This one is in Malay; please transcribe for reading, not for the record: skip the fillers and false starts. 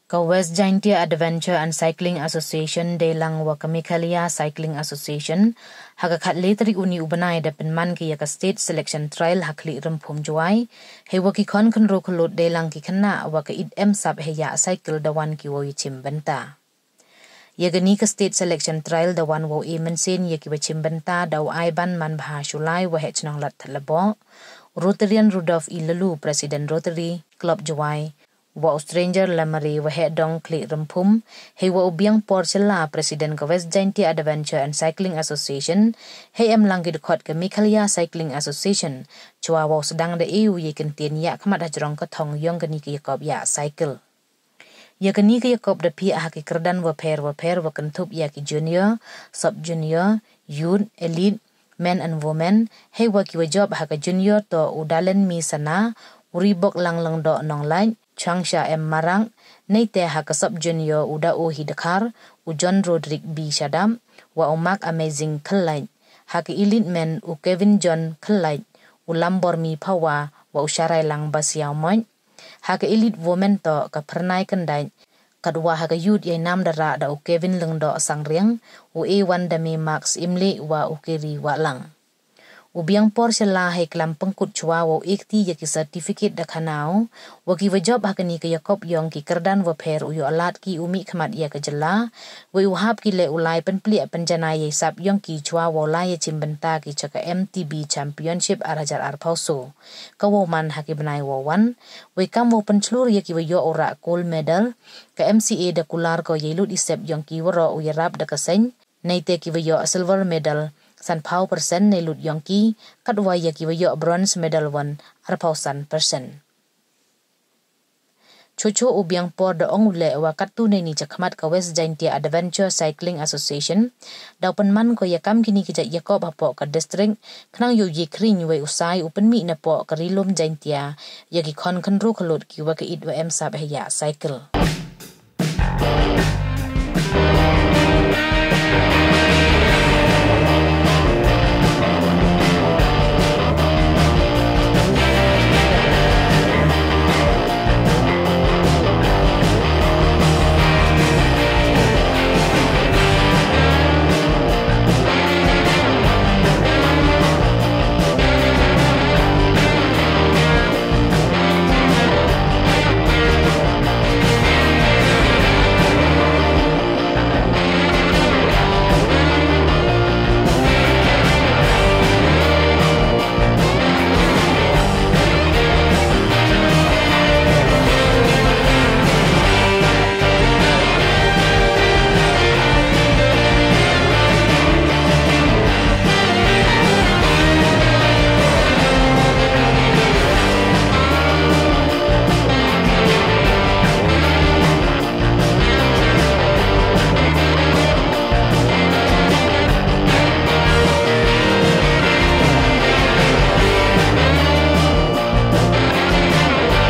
Ka West Jaintia Adventure and Cycling Association delang wa Kamikalia Cycling Association haka khatli tari uni ubanai dapen man ki yaka state selection trial hakli rempum Jowai he wa ki kon ro kulot delang ki kana wa ka idem sab he ya cycle dawan ki wo chimbynta yagani ka state selection trial dawan wo mensen yaki wa chimbynta daw ai ban man bha shulai wa hechnang lat thalabo Rotarian Rudolph Ilalu President Rotary Club Jowai wa stranger lamari wa he dong kli rempum he wa ubiang porcela President ka West Jaintia Adventure and Cycling Association he langgi dekot ke Mikalia Cycling Association chua wa sedang de eu ye kentien ya khamat hajrong ka thong yong kani ki yakop ya cycle ya kani ki yakop de pi ha ki kerdan wa pair wa kentup ya ki junior sub junior youth elite men and women he wa ki wa job ha ka junior to udalen mi sana uribok lang do nong lain Changsha Marang, Neite Hakasop Junior Uda O Hidakar, Ujon Roderick B. Shadam, Wa Omak Amazing Kalite, Haki Elite Men U Kevin John Kalite, Ulambor Mi Pawa, Wa Usharai Lang Basiao Moin, Haki Elite Women To Kapernai Kandai, Kadwa Haka Youth Ye Nam Dara Da U Kevin Lungdo Sangriang, U A1 Dami Max Imli Wa Ukiri Wa Lang. Ubiang porsela he klam pengkut chua wo ikti yaki certificate da kanau waki wajob hakani ke yakop yong ki kerdan wa pher uyo alat ki umi khamat ya ke jela we uhap ki le ulai penpli penjana ye sap yong ki chua wo lai chimbynta ki chaka MTB Championship arajar arpauso kawo man haki benai wo wan we kam wo penslur yaki yo ora gold medal ke MCA da kular ko yelut isep yong ki woro uyarap da kaseng neite ki yo silver medal san pau persen ne lut yongki kadwa yaki wayo bronze medal wan arpau san persen chocho ubiang por da ongule wa katu ne ni chakmat ka West Jaintia Adventure Cycling Association daw penman ko yakam kini kijak yakob hapo ka district khnang yo ye kring we usai upen mi na po ka rilum Jaintia yaki kon kanro khalot ki wa ka idwa em sab ya cycle